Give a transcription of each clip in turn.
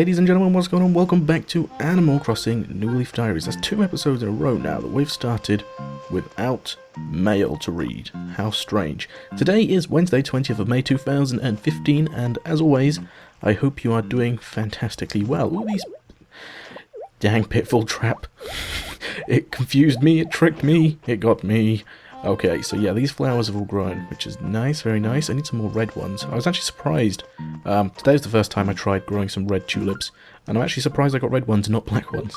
Ladies and gentlemen, what's going on? Welcome back to Animal Crossing New Leaf Diaries. That's 2 episodes in a row now that we've started without mail to read. How strange. Today is Wednesday, 20th of May 2015, and as always, I hope you are doing fantastically well. All these... Dang pitfall trap. It confused me, it tricked me, it got me. Okay, so yeah, these flowers have all grown, which is nice, very nice. I need some more red ones. I was actually surprised. Today was the first time I tried growing some red tulips, and I'm actually surprised I got red ones, not black ones.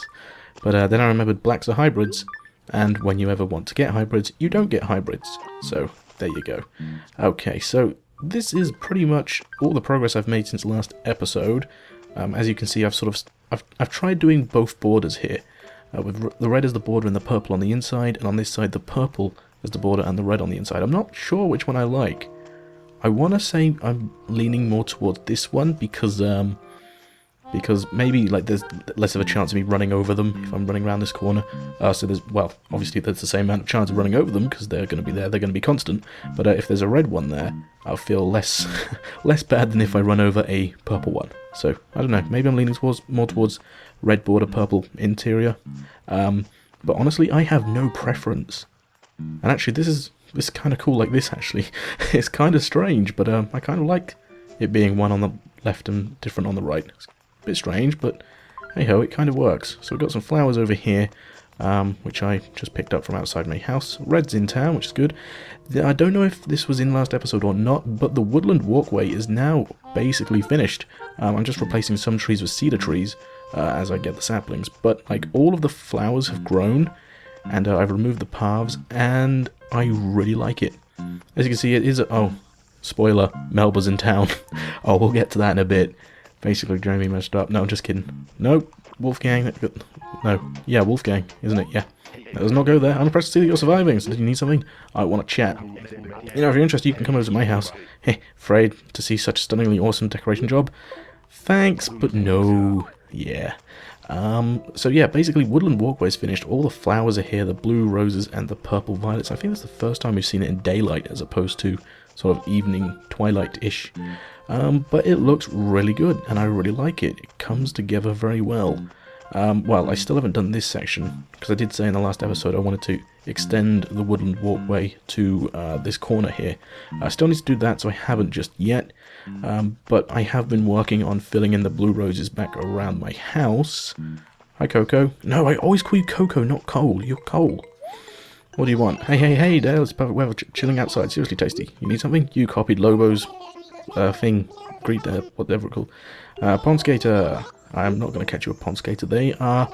But then I remembered blacks are hybrids, and when you ever want to get hybrids, you don't get hybrids. So, there you go. Okay, so this is pretty much all the progress I've made since the last episode. As you can see, I've tried doing both borders here. With the red as the border and the purple on the inside, and on this side the purple as the border and the red on the inside. I'm not sure which one I like. I want to say I'm leaning more towards this one because maybe like there's less of a chance of me running over them if I'm running around this corner. So there's, well, obviously there's the same amount of chance of running over them because they're going to be there, they're going to be constant. But if there's a red one there, I'll feel less bad than if I run over a purple one. So, I don't know, maybe I'm leaning more towards red border, purple interior. But honestly, I have no preference. And actually, this is kind of cool like this, actually. It's kind of strange, but I kind of like it being one on the left and different on the right. It's a bit strange, but hey-ho, it kind of works. So we've got some flowers over here, which I just picked up from outside my house. Red's in town, which is good. I don't know if this was in last episode or not, but the woodland walkway is now basically finished. I'm just replacing some trees with cedar trees as I get the saplings. But like all of the flowers have grown, and I've removed the paths, and I really like it. As you can see, it is oh, spoiler, Melba's in town. Oh, we'll get to that in a bit. Basically, Jeremy messed up. No, I'm just kidding. No, Wolfgang. No, yeah, Wolfgang, isn't it? Yeah. Let's not go there. I'm impressed to see that you're surviving. So did you need something? I want to chat. You know, if you're interested, you can come over to my house. Hey, afraid to see such a stunningly awesome decoration job? Thanks, but no. Yeah. So yeah, basically woodland walkway's finished. All the flowers are here, the blue roses and the purple violets. I think that's the first time we've seen it in daylight as opposed to sort of evening, twilight-ish. But it looks really good, and I really like it. It comes together very well. Well, I still haven't done this section, because I did say in the last episode I wanted to extend the woodland walkway to this corner here. I still need to do that, so I haven't just yet. But I have been working on filling in the blue roses back around my house. Hi, Coco. No, I always call you Coco, not Cole. You're Cole. What do you want? Hey, Dale, it's perfect weather, chilling outside. Seriously tasty. You need something? You copied Lobo's thing. Greet, whatever it's called. Pond Skater. I'm not going to catch you a pond skater. They are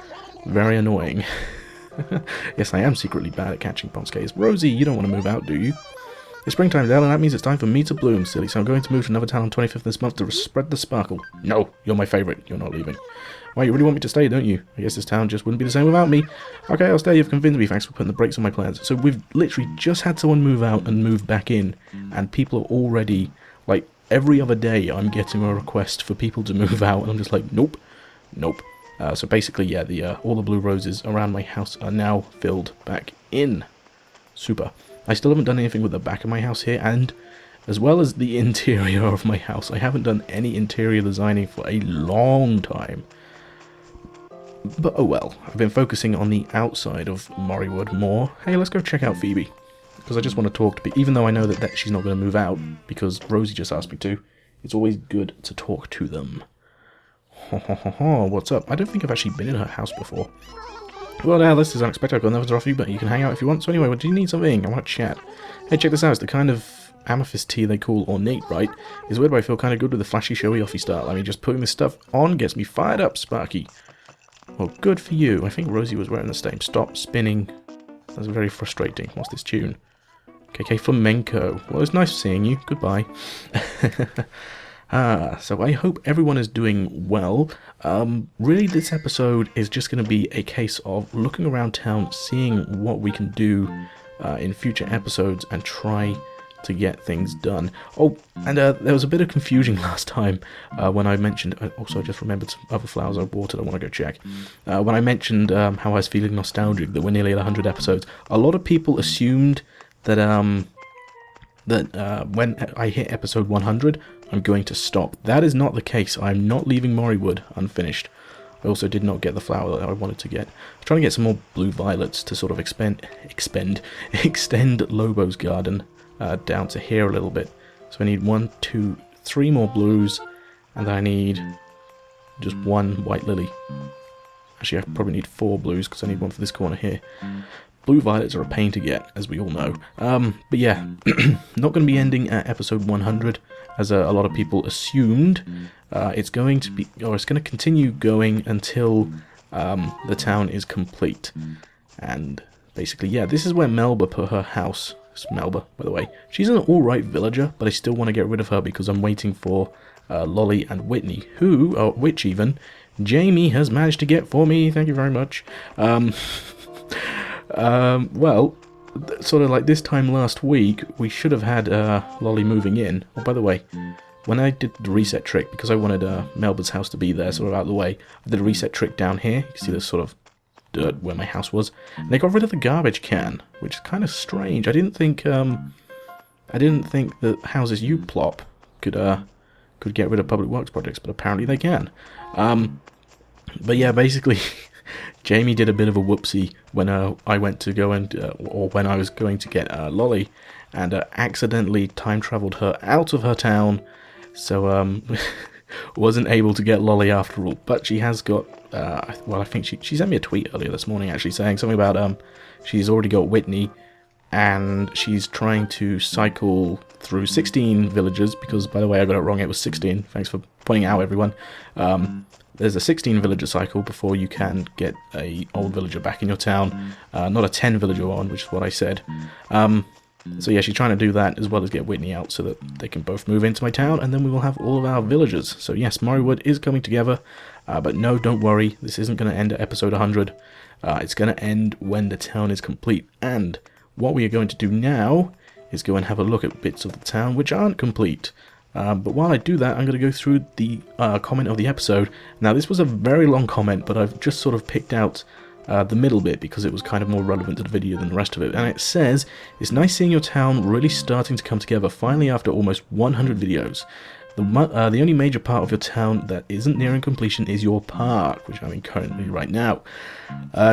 very annoying. Yes, I am secretly bad at catching pond skaters. Rosie, you don't want to move out, do you? It's springtime, Dale, and that means it's time for me to bloom, silly. So I'm going to move to another town on 25th this month to spread the sparkle. No, you're my favourite. You're not leaving. Why, you really want me to stay, don't you? I guess this town just wouldn't be the same without me. Okay, I'll stay. You've convinced me. Thanks for putting the brakes on my plans. So we've literally just had someone move out and move back in, and people are already, like, every other day I'm getting a request for people to move out, and I'm just like, nope. So basically, yeah, all the blue roses around my house are now filled back in. Super. I still haven't done anything with the back of my house here, and as well as the interior of my house. I haven't done any interior designing for a long time. But oh well, I've been focusing on the outside of Moriwood more. Hey, let's go check out Phoebe. Because I just want to talk to people, even though I know that she's not going to move out, because Rosie just asked me to. It's always good to talk to them. What's up? I don't think I've actually been in her house before. Well, now this is unexpected. I've got nothing to offer you, but you can hang out if you want. So anyway, do you need something? I want to chat. Hey, check this out. It's the kind of amethyst tea they call ornate, right? It's weird, but I feel kind of good with the flashy, showy, offy style. I mean, just putting this stuff on gets me fired up, Sparky. Well, good for you. I think Rosie was wearing the same. Stop spinning. That's very frustrating. What's this tune? KK Flamenco. Well, it's nice seeing you. Goodbye. So I hope everyone is doing well. Really, this episode is just going to be a case of looking around town, seeing what we can do in future episodes, and try to get things done. Oh, and there was a bit of confusion last time when I mentioned... Also, I just remembered some other flowers I watered. I want to go check. When I mentioned how I was feeling nostalgic, that we're nearly at 100 episodes, a lot of people assumed that when I hit episode 100, I'm going to stop. That is not the case. I'm not leaving Moriwood unfinished. I also did not get the flower that I wanted to get. I'm trying to get some more blue violets to sort of extend Lobo's garden down to here a little bit. So I need 1, 2, 3 more blues, and I need just 1 white lily. Actually, I probably need 4 blues because I need one for this corner here. Blue violets are a pain to get, as we all know. But yeah, not going to be ending at episode 100, as a lot of people assumed. It's going to be, or it's going to continue going until the town is complete. And basically, yeah, this is where Melba put her house. It's Melba, by the way. She's an alright villager, but I still want to get rid of her because I'm waiting for Lolly and Whitney, which even, Jamie has managed to get for me. Thank you very much. Well, sort of like this time last week, we should have had Lolly moving in. Oh, by the way, when I did the reset trick, because I wanted Melba's house to be there, sort of out of the way, I did a reset trick down here. You can see this sort of dirt where my house was, and they got rid of the garbage can, which is kind of strange. I didn't think that houses you plop could get rid of public works projects, but apparently they can. But yeah, basically. Jamie did a bit of a whoopsie when I went to go and, or when I was going to get Lolly, and accidentally time travelled her out of her town, so wasn't able to get Lolly after all. But she has got, well, I think she sent me a tweet earlier this morning actually saying something about she's already got Whitney, and she's trying to cycle through 16 villages, because, by the way, I got it wrong, it was 16, thanks for pointing out, everyone. There's a 16 villager cycle before you can get a old villager back in your town, not a 10 villager one, which is what I said. So yeah, she's trying to do that as well as get Whitney out so that they can both move into my town, and then we will have all of our villagers. So yes, Moriwood is coming together, but no, don't worry, this isn't going to end at episode 100. It's going to end when the town is complete, and what we are going to do now is go and have a look at bits of the town which aren't complete. But while I do that, I'm going to go through the comment of the episode. Now, this was a very long comment, but I've just sort of picked out the middle bit because it was kind of more relevant to the video than the rest of it. And it says, "It's nice seeing your town really starting to come together finally after almost 100 videos. The only major part of your town that isn't nearing completion is your park," which I'm in currently right now.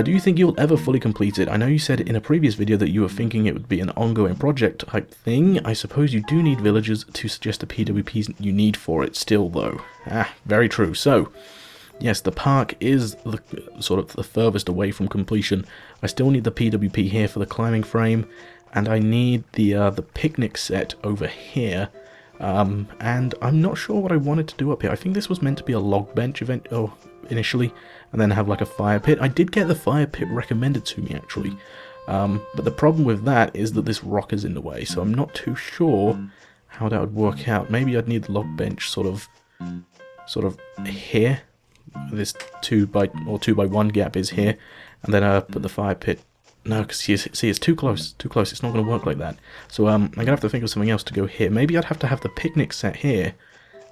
"Do you think you'll ever fully complete it? I know you said in a previous video that you were thinking it would be an ongoing project type thing. I suppose you do need villagers to suggest the PWPs you need for it still, though." Very true. So, yes, the park is the sort of the furthest away from completion. I still need the PWP here for the climbing frame, and I need the picnic set over here. And I'm not sure what I wanted to do up here. I think this was meant to be a log bench initially, and then have like a fire pit. I did get the fire pit recommended to me actually, but the problem with that is that this rock is in the way, so I'm not too sure how that would work out. Maybe I'd need the log bench sort of here. This 2 by 1 gap is here, and then put the fire pit. No, because see, it's too close. It's not going to work like that. So I'm going to have to think of something else to go here. Maybe I'd have to have the picnic set here,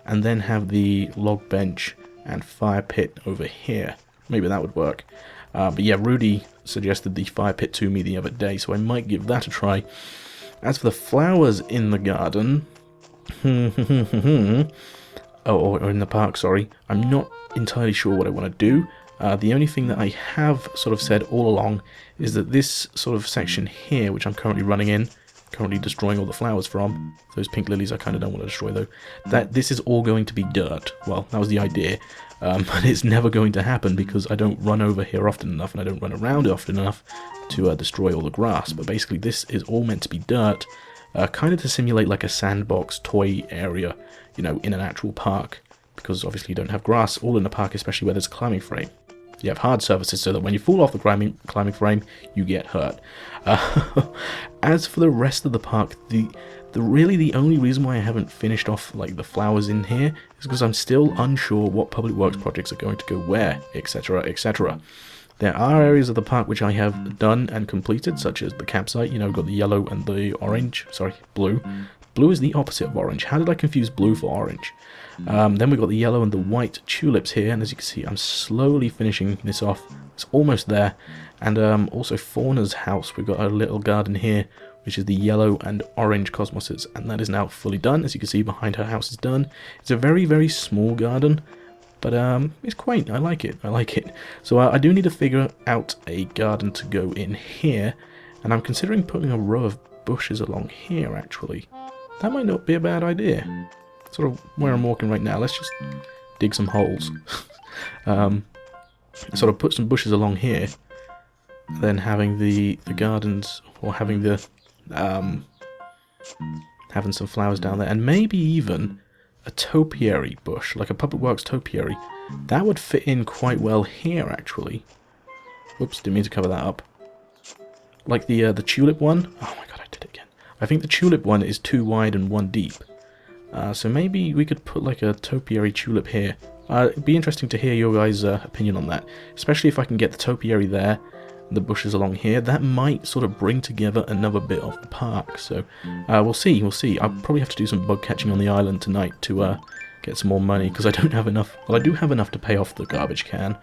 and then have the log bench and fire pit over here. Maybe that would work. But yeah, Rudy suggested the fire pit to me the other day, so I might give that a try. As for the flowers in the garden, or in the park, sorry, I'm not entirely sure what I want to do. The only thing that I have sort of said all along is that this sort of section here, which I'm currently running in, currently destroying all the flowers from, those pink lilies I kind of don't want to destroy though, that this is all going to be dirt. Well, that was the idea, but it's never going to happen because I don't run over here often enough and I don't run around often enough to destroy all the grass. But basically this is all meant to be dirt, kind of to simulate like a sandbox toy area, you know, in an actual park, because obviously you don't have grass all in the park, especially where there's a climbing frame. You have hard surfaces so that when you fall off the climbing frame, you get hurt. As for the rest of the park, really the only reason why I haven't finished off like the flowers in here is because I'm still unsure what public works projects are going to go where, etc, etc. There are areas of the park which I have done and completed, such as the campsite. You know, we've got the yellow and the orange, sorry, blue. Blue is the opposite of orange. How did I confuse blue for orange? Then we've got the yellow and the white tulips here, and as you can see, I'm slowly finishing this off. It's almost there. And also Fauna's house, we've got a little garden here which is the yellow and orange cosmoses, and that is now fully done. As you can see, behind her house is done. It's a very, very small garden, but it's quaint. I like it. I like it. So I do need to figure out a garden to go in here, and I'm considering putting a row of bushes along here, actually. That might not be a bad idea. Sort of where I'm walking right now. Let's just dig some holes. Sort of put some bushes along here, then having the gardens, or having the having some flowers down there, and maybe even a topiary bush, like a public works topiary. That would fit in quite well here, actually. Whoops, didn't mean to cover that up. Like the tulip one. Oh my god, I did it again. I think the tulip one is 2 wide and 1 deep. So maybe we could put like a topiary tulip here. It'd be interesting to hear your guys' opinion on that, especially if I can get the topiary there, the bushes along here. That might sort of bring together another bit of the park. So we'll see. I'll probably have to do some bug catching on the island tonight to get some more money, because I don't have enough. Well, I do have enough to pay off the garbage can,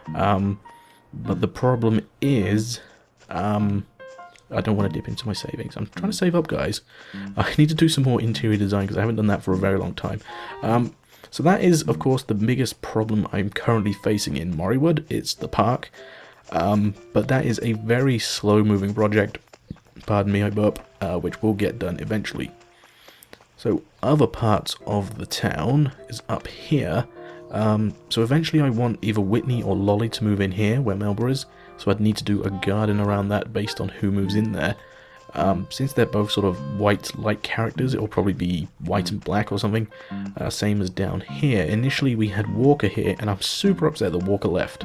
but the problem is I don't want to dip into my savings. I'm trying to save up, guys. I need to do some more interior design, because I haven't done that for a very long time. So that is, of course, the biggest problem I'm currently facing in Moriwood. It's the park. But that is a very slow-moving project, pardon me, I burp, which will get done eventually. So other parts of the town is up here. So eventually I want either Whitney or Lolly to move in here, where Melba is. So I'd need to do a garden around that based on who moves in there. Since they're both sort of white-like characters, it'll probably be white and black or something. Same as down here. Initially we had Walker here, and I'm super upset that Walker left.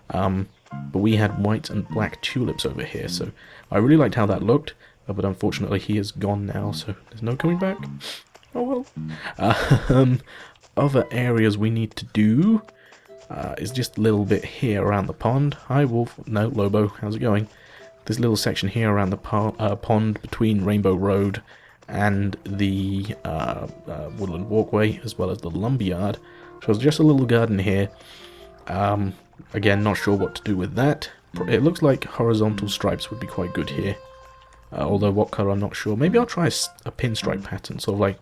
But we had white and black tulips over here, so I really liked how that looked, but unfortunately he is gone now, so there's no coming back. Oh well. Other areas we need to do is just a little bit here around the pond. Hi Wolf, no, Lobo, how's it going? This little section here around the pond between Rainbow Road and the Woodland Walkway, as well as the lumberyard. So it's just a little garden here. Again, not sure what to do with that. It looks like horizontal stripes would be quite good here. Although what colour, I'm not sure. Maybe I'll try a pinstripe pattern. Sort of like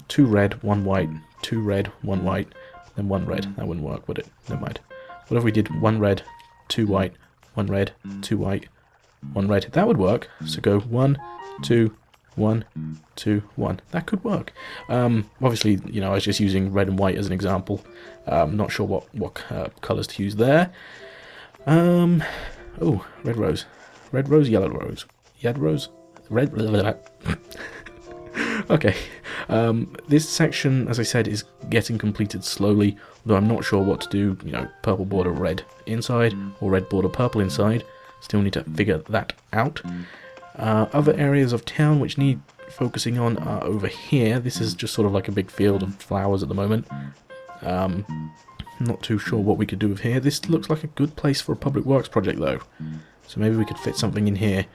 2 red, 1 white, 2 red, 1 white, then 1 red. That wouldn't work, would it? Never mind. What if we did 1 red, 2 white, 1 red, 2 white, 1 red? That would work. So go 1, 2, 1, 2, 1. That could work. Obviously, you know, I was just using red and white as an example. Not sure what colours to use there. Oh, red rose. Red rose, yellow rose. Yellow rose. Red. Okay. This section, as I said, is getting completed slowly, though I'm not sure what to do. You know, purple border red inside, or red border purple inside. Still need to figure that out. Other areas of town which need focusing on are over here. This is just sort of like a big field of flowers at the moment. Not too sure what we could do with here. This looks like a good place for a public works project though. So maybe we could fit something in here.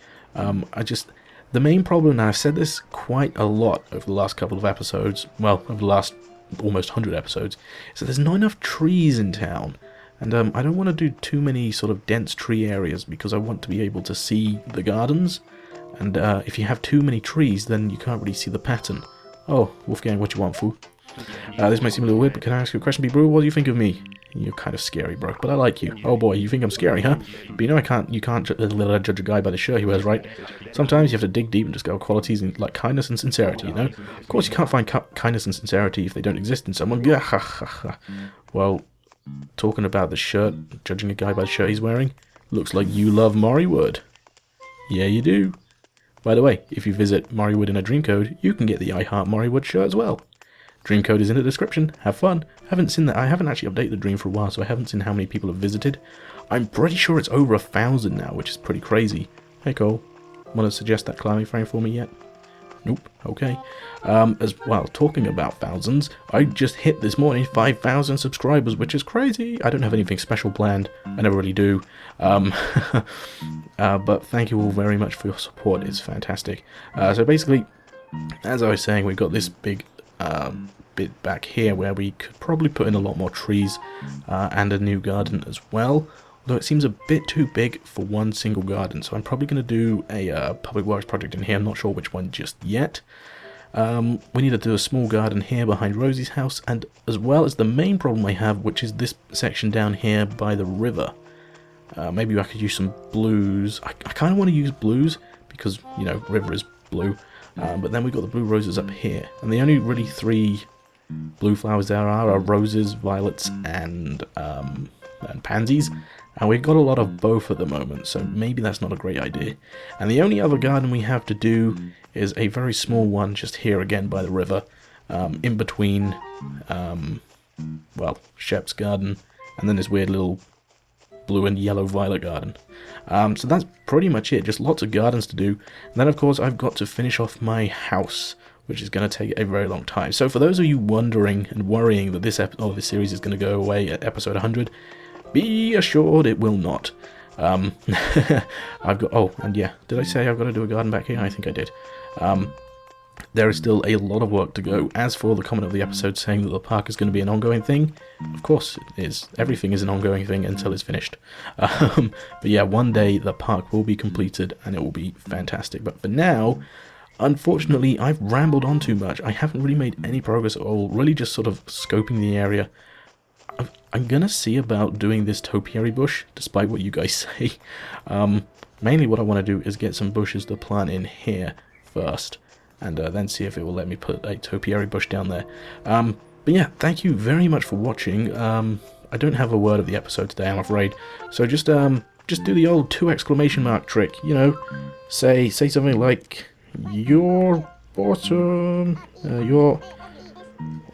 The main problem, and I've said this quite a lot over the last couple of episodes, well, over the last almost 100 episodes, is that there's not enough trees in town. And I don't want to do too many sort of dense tree areas, because I want to be able to see the gardens. And if you have too many trees, then you can't really see the pattern. Oh, Wolfgang, what you want, fool? This might seem a little weird, but can I ask you a question, B-Brew? What do you think of me? You're kind of scary, bro, but I like you. Oh boy, you think I'm scary, huh? But you know you can't judge a guy by the shirt he wears, right? Sometimes you have to dig deep and discover qualities like kindness and sincerity, you know? Of course you can't find kindness and sincerity if they don't exist in someone. Well, talking about the shirt, judging a guy by the shirt he's wearing, looks like you love Moriwood. Yeah, you do. By the way, if you visit Moriwood in a dream code, you can get the I Heart Moriwood shirt as well. Dream code is in the description. Have fun. I haven't actually updated the dream for a while, so I haven't seen how many people have visited. I'm pretty sure it's over 1,000 now, which is pretty crazy. Hey Cole, want to suggest that climbing frame for me yet? Nope. Okay. As well, talking about thousands, I just hit this morning 5,000 subscribers, which is crazy. I don't have anything special planned. I never really do. But thank you all very much for your support. It's fantastic. So basically, as I was saying, we've got this big bit back here where we could probably put in a lot more trees and a new garden as well. Though it seems a bit too big for one single garden, so I'm probably going to do a public works project in here. I'm not sure which one just yet. We need to do a small garden here behind Rosie's house, and as well as the main problem I have, which is this section down here by the river. Maybe I could use some blues. I kind of want to use blues because, you know, river is blue. But then we've got the blue roses up here, and the only really 3 blue flowers there are roses, violets, and pansies. And we've got a lot of both at the moment, so maybe that's not a great idea. And the only other garden we have to do is a very small one just here again by the river, in between, well, Shep's garden, and then this weird little blue and yellow violet garden. So that's pretty much it, just lots of gardens to do. And then of course I've got to finish off my house, which is going to take a very long time. So for those of you wondering and worrying that this series is going to go away at episode 100, be assured it will not. I've got, oh, and yeah, did I say I've got to do a garden back here? I think I did. There is still a lot of work to go. As for the comment of the episode saying that the park is going to be an ongoing thing, of course it is. Everything is an ongoing thing until it's finished. But yeah, one day the park will be completed and it will be fantastic. But for now, unfortunately, I've rambled on too much. I haven't really made any progress at all, really just sort of scoping the area. I'm gonna see about doing this topiary bush, despite what you guys say. Mainly what I want to do is get some bushes to plant in here first, and then see if it will let me put a topiary bush down there. But yeah, thank you very much for watching. I don't have a word of the episode today, I'm afraid, so just do the old 2 exclamation mark trick, you know, say something like, "You're awesome," "You're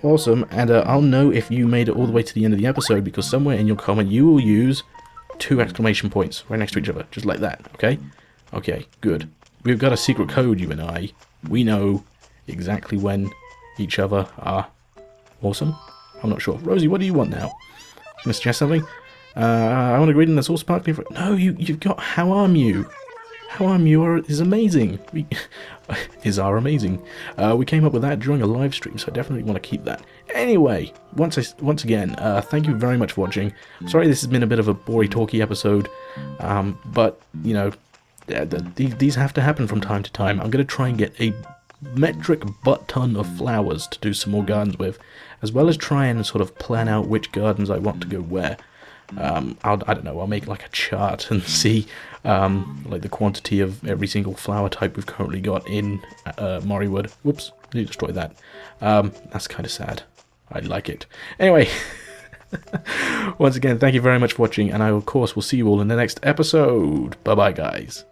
awesome," and I'll know if you made it all the way to the end of the episode, because somewhere in your comment you will use 2 exclamation points right next to each other, just like that, okay? Okay, good. We've got a secret code, you and I. We know exactly when each other are awesome. I'm not sure. Rosie, what do you want now? You want to suggest something? I want a greeting that's all sparkly. No, you've got How Are You? How Are You is amazing. Is amazing. We came up with that during a live stream, so I definitely want to keep that. Anyway, once again, thank you very much for watching. Sorry this has been a bit of a boring talky episode, but, you know, these have to happen from time to time. I'm going to try and get a metric butt-ton of flowers to do some more gardens with, as well as try and sort of plan out which gardens I want to go where. I don't know, I'll make like a chart and see like the quantity of every single flower type we've currently got in Moriwood. Whoops, I need to destroy that. That's kind of sad. I like it. Anyway, once again, thank you very much for watching, and I of course will see you all in the next episode. Bye bye, guys.